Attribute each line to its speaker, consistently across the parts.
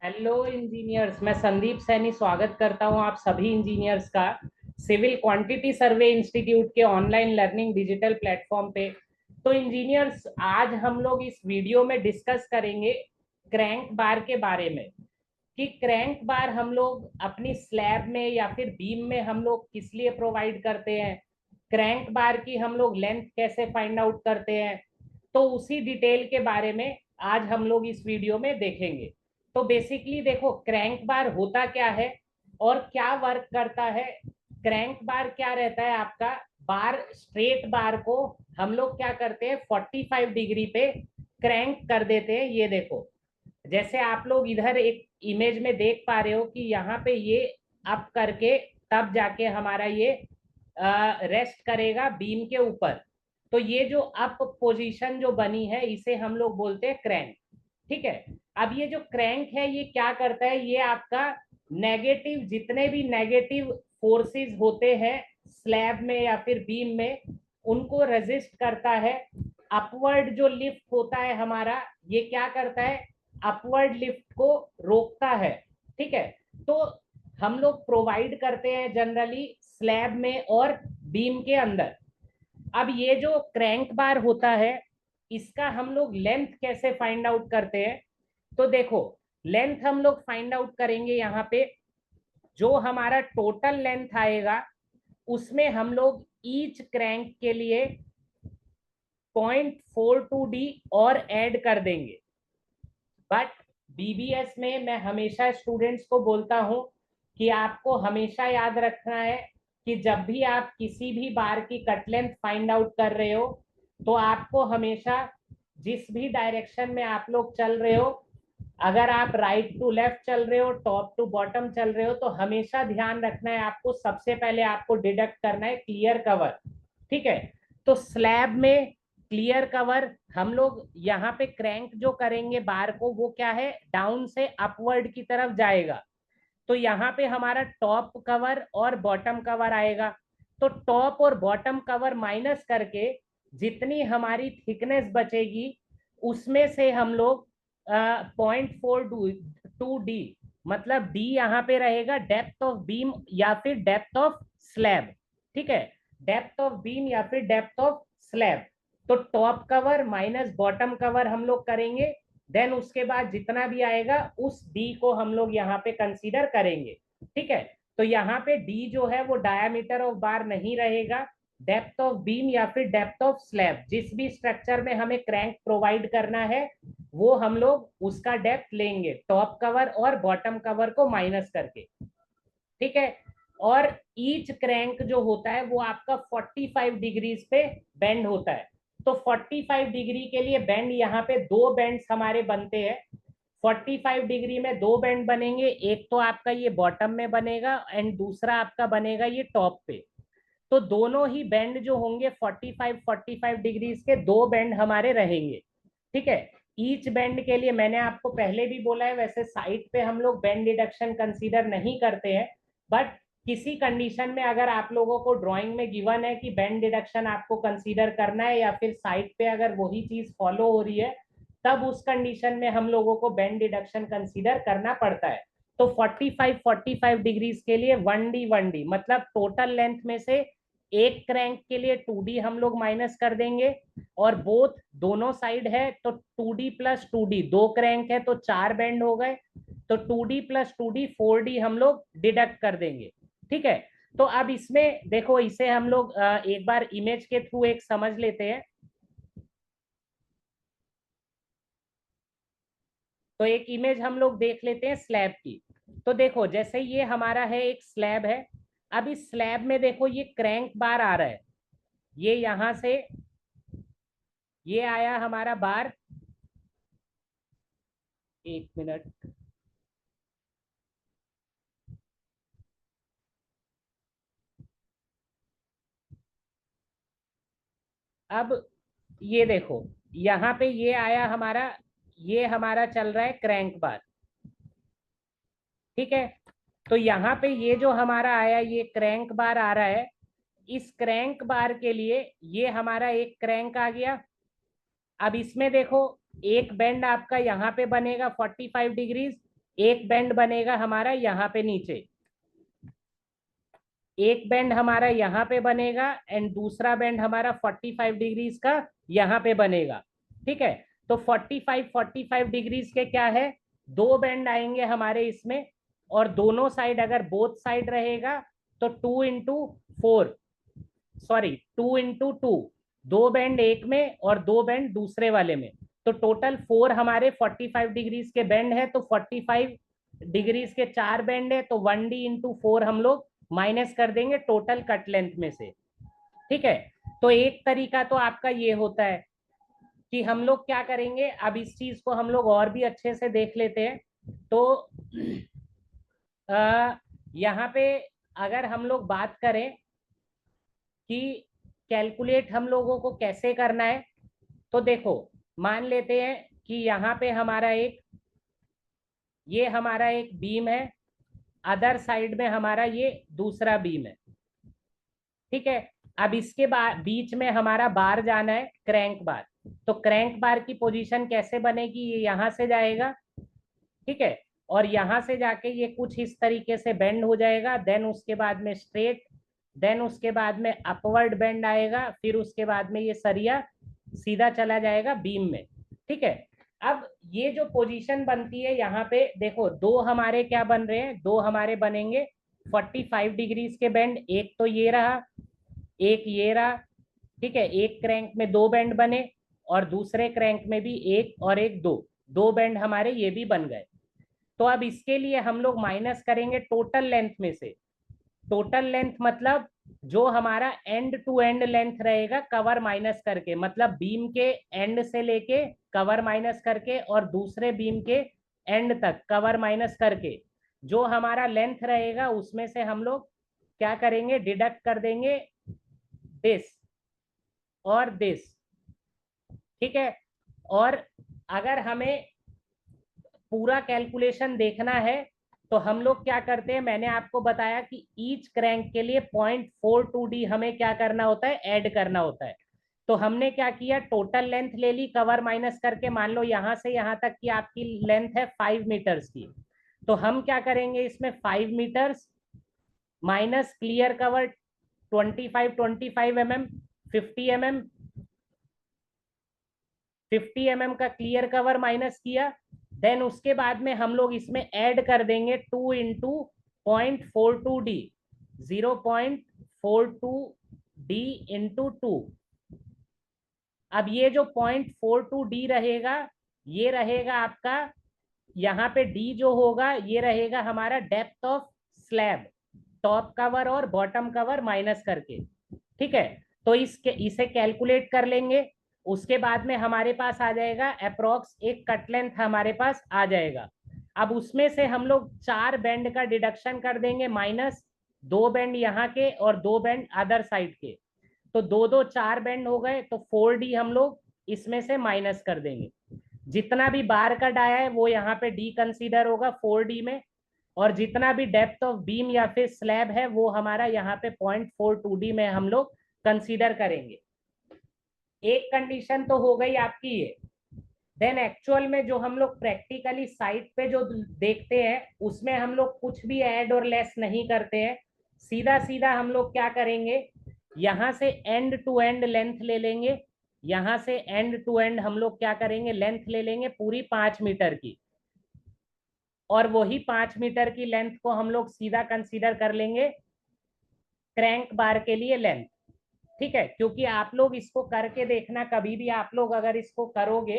Speaker 1: Hello engineers, मैं संदीप सैनी स्वागत करता हूं आप सभी इंजीनियर्स का सिविल क्वांटिटी सर्वे इंस्टीट्यूट के ऑनलाइन लर्निंग डिजिटल प्लेटफॉर्म पे। तो इंजीनियर्स, आज हम लोग इस वीडियो में डिस्कस करेंगे क्रैंक बार के बारे में कि क्रैंक बार हम लोग अपनी स्लैब में या फिर बीम में हम लोग किस लिए प्रोवाइड करते हैं, क्रैंक बार की हम लोग लेंथ कैसे फाइंड आउट करते हैं। तो उसी डिटेल के बारे में आज हम लोग इस वीडियो में देखेंगे। तो बेसिकली देखो, क्रैंक बार होता क्या है और क्या वर्क करता है। क्रैंक बार क्या रहता है आपका, बार स्ट्रेट बार को हम लोग क्या करते हैं 45 डिग्री पे क्रैंक कर देते हैं। ये देखो, जैसे आप लोग इधर एक इमेज में देख पा रहे हो कि यहाँ पे ये अप करके तब जाके हमारा ये रेस्ट करेगा बीम के ऊपर। तो ये जो अप पोजीशन जो बनी है इसे हम लोग बोलते हैं क्रैंक। ठीक है। अब ये जो क्रैंक है ये क्या करता है, ये आपका नेगेटिव, जितने भी नेगेटिव फोर्सेस होते हैं स्लैब में या फिर बीम में, उनको रेजिस्ट करता है। अपवर्ड जो लिफ्ट होता है हमारा, ये क्या करता है, अपवर्ड लिफ्ट को रोकता है। ठीक है। तो हम लोग प्रोवाइड करते हैं जनरली स्लैब में और बीम के अंदर। अब ये जो क्रैंक बार होता है इसका हम लोग लेंथ कैसे फाइंड आउट करते हैं। तो देखो, लेंथ हम लोग फाइंड आउट करेंगे यहाँ पे। जो हमारा टोटल लेंथ आएगा उसमें हम लोग ईच क्रैंक के लिए 0.42D और ऐड कर देंगे। बट बीबीएस में मैं हमेशा स्टूडेंट्स को बोलता हूं कि आपको हमेशा याद रखना है कि जब भी आप किसी भी बार की कट लेंथ फाइंड आउट कर रहे हो तो आपको हमेशा जिस भी डायरेक्शन में आप लोग चल रहे हो, अगर आप राइट टू लेफ्ट चल रहे हो, टॉप टू बॉटम चल रहे हो, तो हमेशा ध्यान रखना है आपको, सबसे पहले आपको डिडक्ट करना है क्लियर कवर। ठीक है। तो स्लैब में क्लियर कवर हम लोग यहाँ पे क्रैंक जो करेंगे बार को, वो क्या है, डाउन से अपवर्ड की तरफ जाएगा। तो यहाँ पे हमारा टॉप कवर और बॉटम कवर आएगा। तो टॉप और बॉटम कवर माइनस करके जितनी हमारी थिकनेस बचेगी उसमें से हम लोग 0.42D, मतलब डी यहाँ पे रहेगा डेप्थ ऑफ बीम या फिर डेप्थ ऑफ स्लैब। ठीक है। डेप्थ ऑफ बीम या फिर डेप्थ ऑफ स्लैब। तो top cover minus bottom cover हम लोग करेंगे। देन उसके बाद जितना भी आएगा उस डी को हम लोग यहाँ पे कंसीडर करेंगे। ठीक है। तो यहाँ पे डी जो है वो डायमीटर ऑफ बार नहीं रहेगा, डेप्थ ऑफ बीम या फिर डेप्थ ऑफ स्लैब, जिस भी स्ट्रक्चर में हमें क्रैंक प्रोवाइड करना है वो हम लोग उसका डेप्थ लेंगे, टॉप कवर और बॉटम कवर को माइनस करके। ठीक है। और ईच क्रैंक जो होता है वो आपका 45 डिग्रीज पे बेंड होता है। तो 45 डिग्री के लिए बेंड, यहाँ पे दो बेंड्स हमारे बनते हैं। 45 डिग्री में दो बेंड बनेंगे, एक तो आपका ये बॉटम में बनेगा एंड दूसरा आपका बनेगा ये टॉप पे। तो दोनों ही बेंड जो होंगे 45 डिग्रीज के दो बेंड हमारे रहेंगे। ठीक है। ईच बेंड के लिए मैंने आपको पहले भी बोला है, वैसे साइड पे हम लोग बेंड डिडक्शन कंसीडर नहीं करते हैं, बट किसी कंडीशन में अगर आप लोगों को ड्राइंग में गिवन है कि बेंड डिडक्शन आपको कंसीडर करना है या फिर साइड पे अगर वही चीज फॉलो हो रही है, तब उस कंडीशन में हम लोगों को बेंड डिडक्शन कंसीडर करना पड़ता है। तो 45 डिग्रीज के लिए 1D मतलब टोटल लेंथ में से एक क्रैंक के लिए 2D हम लोग माइनस कर देंगे। और बोथ दोनों साइड है तो 2D प्लस 2D, दो क्रैंक है तो चार बेंड हो गए, तो 2D प्लस 2D 4D हम लोग डिडक्ट कर देंगे। ठीक है। तो अब इसमें देखो, इसे हम लोग एक बार इमेज के थ्रू एक समझ लेते हैं। तो एक इमेज हम लोग देख लेते हैं स्लैब की। तो देखो, जैसे ये हमारा है एक स्लैब है। अब इस स्लैब में देखो ये क्रैंक बार आ रहा है, ये यहां से ये आया हमारा बार। एक मिनट। अब ये देखो, यहाँ पे ये आया हमारा, ये हमारा चल रहा है क्रैंक बार। ठीक है। तो यहाँ पे ये जो हमारा आया ये क्रैंक बार आ रहा है। इस क्रैंक बार के लिए ये हमारा एक क्रैंक आ गया। अब इसमें देखो, एक बेंड आपका यहाँ पे बनेगा 45 डिग्रीज एक बेंड बनेगा हमारा यहाँ पे नीचे, एक बेंड हमारा यहाँ पे बनेगा एंड दूसरा बेंड हमारा 45 डिग्रीज का यहाँ पे बनेगा। ठीक है, तो 45 डिग्रीज के क्या है, दो बेंड आएंगे हमारे इसमें, और दोनों साइड अगर बोथ साइड रहेगा तो 2 into 4, सॉरी 2 into 2, दो बेंड एक में और दो बेंड दूसरे वाले में, तो टोटल 4 हमारे 45 डिग्रीज के बेंड है, तो 45 डिग्रीज के 4 बेंड है, तो 1d into 4 हम लोग माइनस कर देंगे टोटल कट लेंथ में से। ठीक है, तो एक तरीका तो आपका ये होता है कि हम लोग क्या करेंगे, अब इस चीज को हम लोग और भी अच्छे से देख लेते हैं। तो यहाँ पे अगर हम लोग बात करें कि कैलकुलेट हम लोगों को कैसे करना है, तो देखो मान लेते हैं कि यहाँ पे हमारा एक, ये हमारा एक बीम है, अदर साइड में हमारा ये दूसरा बीम है। ठीक है, अब इसके बाद बीच में हमारा बार जाना है, क्रैंक बार। तो क्रैंक बार की पोजीशन कैसे बनेगी, ये यहाँ से जाएगा, ठीक है, और यहाँ से जाके ये कुछ इस तरीके से बेंड हो जाएगा, देन उसके बाद में स्ट्रेट, देन उसके बाद में अपवर्ड बेंड आएगा, फिर उसके बाद में ये सरिया सीधा चला जाएगा बीम में। ठीक है, अब ये जो पोजीशन बनती है यहाँ पे देखो, दो हमारे क्या बन रहे हैं, दो हमारे बनेंगे 45 डिग्रीज के बेंड, एक तो ये रहा, एक ये रहा। ठीक है, एक क्रैंक में दो बेंड बने और दूसरे क्रैंक में भी एक और एक, दो दो बेंड हमारे ये भी बन गए। तो अब इसके लिए हम लोग माइनस करेंगे टोटल लेंथ में से। टोटल लेंथ मतलब जो हमारा एंड टू एंड लेंथ रहेगा कवर माइनस करके, मतलब बीम के एंड से लेके कवर माइनस करके और दूसरे बीम के एंड तक कवर माइनस करके जो हमारा लेंथ रहेगा उसमें से हम लोग क्या करेंगे, डिडक्ट कर देंगे दिस और दिस। ठीक है, और अगर हमें पूरा कैलकुलेशन देखना है तो हम लोग क्या करते हैं, मैंने आपको बताया कि ईच क्रैंक के लिए 0.42d हमें क्या करना होता है, ऐड करना होता है। तो हमने क्या किया, टोटल लेंथ ले ली कवर माइनस करके, मान लो यहां से यहां तक की आपकी लेंथ है 5 मीटर्स की, तो हम क्या करेंगे इसमें 5 metres minus clear cover 25 mm, 50 mm का क्लियर कवर माइनस किया, देन उसके बाद में हम लोग इसमें ऐड कर देंगे 2 into 0.42d, 0.42d into 2। अब ये जो 0.42d रहेगा, ये रहेगा आपका, यहाँ पे d जो होगा ये रहेगा हमारा depth of slab, top cover और बॉटम कवर माइनस करके। ठीक है, तो इसे कैलकुलेट कर लेंगे, उसके बाद में हमारे पास आ जाएगा अप्रोक्स एक कट लेंथ हमारे पास आ जाएगा। अब उसमें से हम लोग 4 बेंड का डिडक्शन कर देंगे, माइनस 2 बेंड यहाँ के और 2 बेंड अदर साइड के, तो दो दो 4 बेंड हो गए, तो 4d हम लोग इसमें से माइनस कर देंगे। जितना भी बार का डाया है वो यहाँ पे डी कंसीडर होगा 4d में, और जितना भी डेप्थ ऑफ बीम या फिर स्लैब है वो हमारा यहाँ पे 0.42d में हम लोग कंसीडर करेंगे। एक कंडीशन तो हो गई आपकी ये। देन एक्चुअल में जो हम लोग प्रैक्टिकली साइट पे जो देखते हैं उसमें हम लोग कुछ भी ऐड और लेस नहीं करते हैं, सीधा सीधा हम लोग क्या करेंगे, यहां से एंड टू एंड लेंथ ले लेंगे, यहां से एंड टू एंड हम लोग क्या करेंगे, लेंथ ले लेंगे पूरी 5 मीटर की, और वही 5 मीटर की लेंथ को हम लोग सीधा कंसीडर कर लेंगे क्रैंक बार के लिए लेंथ। ठीक है, क्योंकि आप लोग इसको करके देखना, कभी भी आप लोग अगर इसको करोगे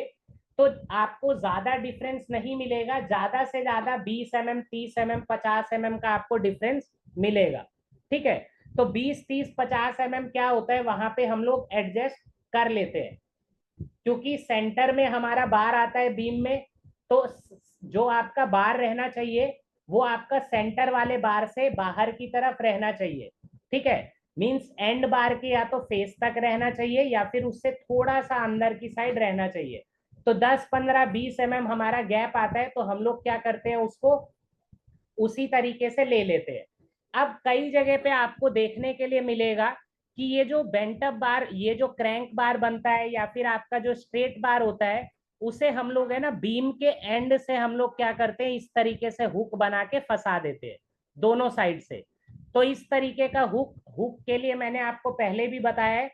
Speaker 1: तो आपको ज्यादा डिफरेंस नहीं मिलेगा, ज्यादा से ज्यादा 20 mm 30 mm 50 mm का आपको डिफरेंस मिलेगा। ठीक है, तो 20 30 50 mm क्या होता है वहां पे हम लोग एडजस्ट कर लेते हैं, क्योंकि सेंटर में हमारा बार आता है बीम में, तो जो आपका बार रहना चाहिए वो आपका सेंटर वाले बार से बाहर की तरफ रहना चाहिए। ठीक है, मींस एंड बार के या तो फेस तक रहना चाहिए या फिर उससे थोड़ा सा अंदर की साइड रहना चाहिए। तो 10 15 20 mm हमारा गैप आता है, तो हम लोग क्या करते हैं उसको उसी तरीके से ले लेते हैं। अब कई जगह पे आपको देखने के लिए मिलेगा कि ये जो बेंटअप बार, ये जो क्रैंक बार बनता है या फिर आपका जो स्ट्रेट बार होता है, उसे हम लोग है ना बीम के एंड से हम लोग क्या करते हैं, इस तरीके से हुक बना के फंसा देते हैं दोनों साइड से। तो इस तरीके का हुक हुक के लिए मैंने आपको पहले भी बताया है,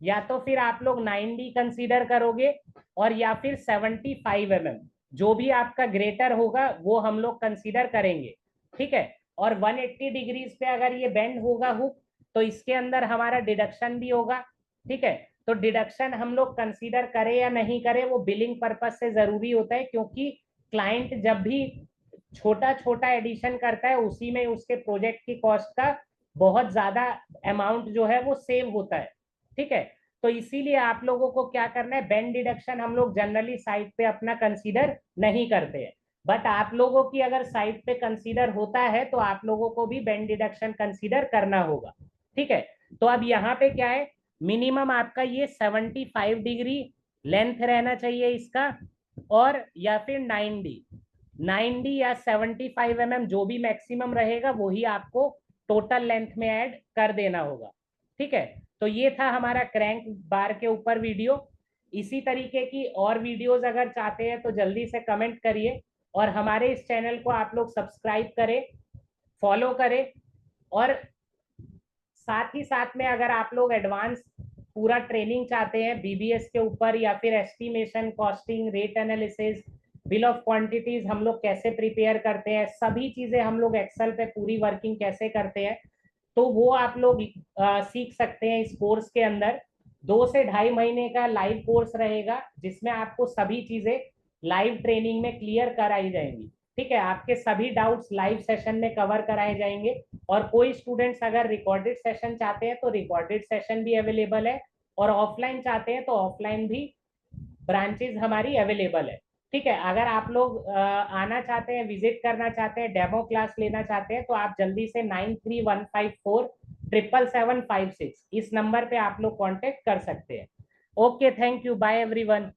Speaker 1: या तो फिर आप लोग 9D कंसीडर करोगे और या फिर 75 mm, जो भी आपका ग्रेटर होगा वो हम लोग कंसीडर करेंगे, ठीक है। और 180 डिग्रीज पे अगर ये बेंड होगा हुक, तो इसके अंदर हमारा डिडक्शन भी होगा, ठीक है। तो डिडक्शन हम लोग कंसीडर करें या नहीं करें वो बिलिंग पर्पस से जरूरी होता है, क्योंकि क्लाइंट जब भी छोटा छोटा एडिशन करता है उसी में उसके प्रोजेक्ट की कॉस्ट का बहुत ज्यादा अमाउंट जो है वो सेव होता है, ठीक है। तो इसीलिए आप लोगों को क्या करना है, बेंड डिडक्शन हम लोग जनरली साइट पे अपना कंसीडर नहीं करते हैं, बट आप लोगों की अगर साइट पे कंसीडर होता है तो आप लोगों को भी बेंड डिडक्शन कंसीडर करना होगा, ठीक है। तो अब यहाँ पे क्या है, मिनिमम आपका ये 75 डिग्री लेंथ रहना चाहिए इसका, और या फिर 9D या 75 mm जो भी मैक्सिमम रहेगा वही आपको टोटल लेंथ में ऐड कर देना होगा, ठीक है। तो ये था हमारा क्रैंक बार के ऊपर वीडियो। इसी तरीके की और वीडियोस अगर चाहते हैं तो जल्दी से कमेंट करिए, और हमारे इस चैनल को आप लोग सब्सक्राइब करें, फॉलो करें, और साथ ही साथ में अगर आप लोग एडवांस पूरा ट्रेनिंग चाहते हैं बीबीएस के ऊपर, या फिर estimation, costing, rate analysis, bill of quantities हम लोग कैसे प्रिपेयर करते हैं, सभी चीजें हम लोग एक्सेल पे पूरी वर्किंग कैसे करते हैं, तो वो आप लोग सीख सकते हैं इस कोर्स के अंदर। 2 से ढाई महीने का लाइव कोर्स रहेगा जिसमें आपको सभी चीजें लाइव ट्रेनिंग में क्लियर कराई जाएंगी, ठीक है। आपके सभी डाउट्स लाइव सेशन में कवर कराए जाएंगे, और कोई स्टूडेंट्स अगर रिकॉर्डेड सेशन चाहते हैं तो रिकॉर्डेड सेशन भी अवेलेबल है, और ऑफलाइन चाहते हैं तो ऑफलाइन भी ब्रांचेज हमारी अवेलेबल है, ठीक है। अगर आप लोग आना चाहते हैं, विजिट करना चाहते हैं, डेमो क्लास लेना चाहते हैं, तो आप जल्दी से 9315477756 इस नंबर पे आप लोग कांटेक्ट कर सकते हैं। Okay, thank you, bye everyone.